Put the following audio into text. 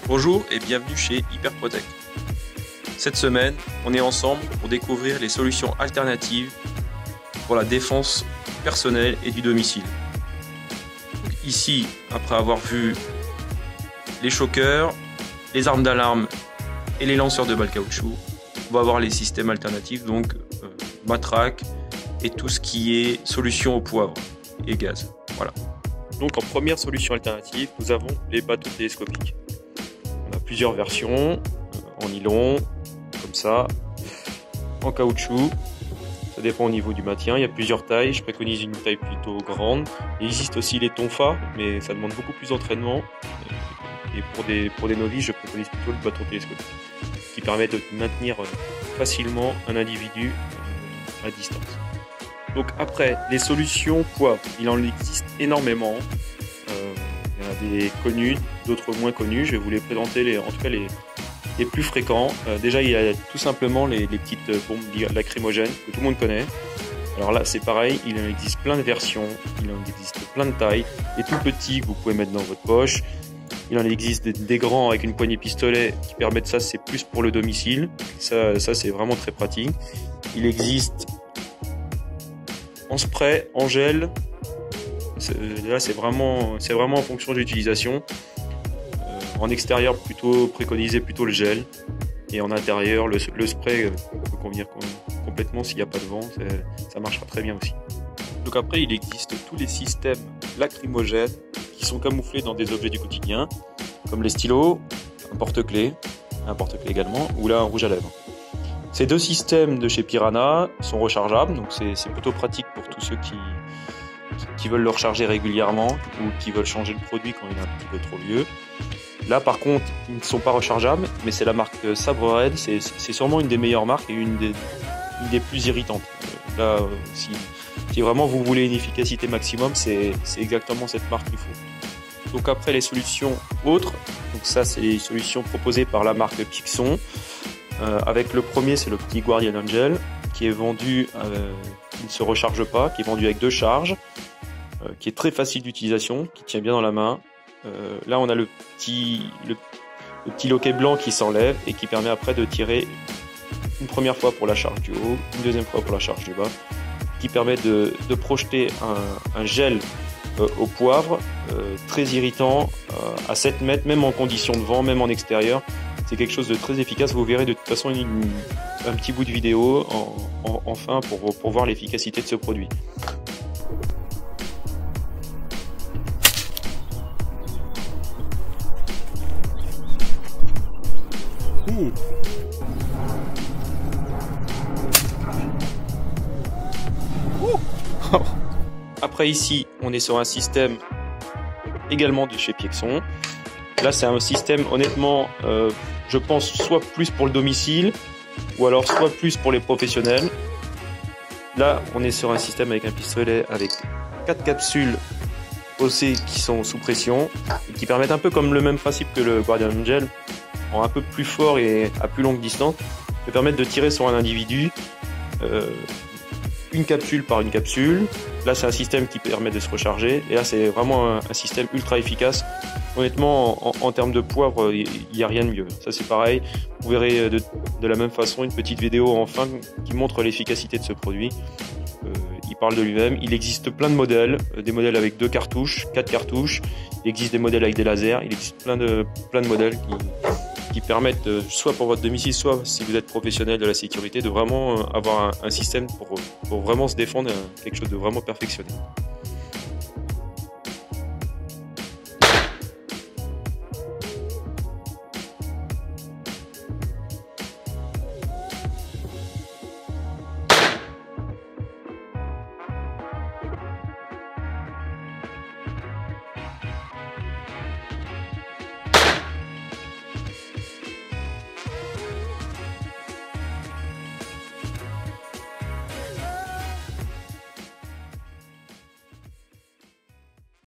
Bonjour et bienvenue chez Hyperprotect. Cette semaine, on est ensemble pour découvrir les solutions alternatives pour la défense personnelle et du domicile. Donc ici, après avoir vu les choqueurs, les armes d'alarme et les lanceurs de balles caoutchouc, on va voir les systèmes alternatifs, donc matraque et tout ce qui est solution au poivre et gaz. Voilà. Donc en première solution alternative, nous avons les bateaux télescopiques. On a plusieurs versions, en nylon, comme ça, en caoutchouc, ça dépend au niveau du maintien, il y a plusieurs tailles, je préconise une taille plutôt grande. Il existe aussi les tonfa, mais ça demande beaucoup plus d'entraînement, et pour des novices, je préconise plutôt le bateau télescopique, qui permet de maintenir facilement un individu à distance. Donc après, les solutions poivre, il en existe énormément. Il y en a des connus, d'autres moins connus. Je vais vous les présenter, en tout cas les plus fréquents. Déjà, il y a tout simplement les petites bombes lacrymogènes que tout le monde connaît. Alors là, c'est pareil, il en existe plein de versions, il en existe plein de tailles. Les tout petits que vous pouvez mettre dans votre poche. Il en existe des grands avec une poignée pistolet qui permettent ça, c'est plus pour le domicile. Ça c'est vraiment très pratique. Il existe en spray, en gel. Là, c'est vraiment en fonction de l'utilisation. En extérieur, préconiser plutôt le gel. Et en intérieur, le spray peut convenir complètement s'il n'y a pas de vent. Ça marchera très bien aussi. Donc après, il existe tous les systèmes lacrymogènes qui sont camouflés dans des objets du quotidien, comme les stylos, un porte-clés également, ou là un rouge à lèvres. Ces deux systèmes de chez Piranha sont rechargeables, donc c'est plutôt pratique pour tous ceux qui veulent le recharger régulièrement ou qui veulent changer le produit quand il est un petit peu trop vieux. Là par contre, ils ne sont pas rechargeables, mais c'est la marque Sabre Red, c'est sûrement une des meilleures marques et une des plus irritantes. Là, si vraiment vous voulez une efficacité maximum, c'est exactement cette marque qu'il faut. Donc après les solutions autres, donc ça c'est les solutions proposées par la marque Pixon. Avec le premier, c'est le petit Guardian Angel qui est vendu, qui ne se recharge pas, qui est vendu avec 2 charges, qui est très facile d'utilisation, qui tient bien dans la main. Là, on a le petit loquet blanc qui s'enlève et qui permet après de tirer une première fois pour la charge du haut, une deuxième fois pour la charge du bas, qui permet de projeter un gel au poivre très irritant à 7 mètres, même en conditions de vent, même en extérieur. C'est quelque chose de très efficace. Vous verrez de toute façon un petit bout de vidéo enfin pour voir l'efficacité de ce produit. Après ici, on est sur un système également de chez Pixon. Là, c'est un système, honnêtement, je pense, soit plus pour le domicile, ou alors soit plus pour les professionnels. Là, on est sur un système avec un pistolet avec 4 capsules OC qui sont sous pression, et qui permettent un peu comme le même principe que le Guardian Angel, en un peu plus fort et à plus longue distance, de permettre de tirer sur un individu, une capsule par une capsule. Là, c'est un système qui permet de se recharger, et là, c'est vraiment un système ultra efficace. Honnêtement, en termes de poivre, il n'y a rien de mieux. Ça, c'est pareil. Vous verrez de la même façon une petite vidéo enfin qui montre l'efficacité de ce produit. Il parle de lui-même. Il existe plein de modèles, des modèles avec 2 cartouches, 4 cartouches. Il existe des modèles avec des lasers. Il existe plein de modèles qui permettent, soit pour votre domicile, soit si vous êtes professionnel de la sécurité, de vraiment avoir un système pour vraiment se défendre, quelque chose de vraiment perfectionné.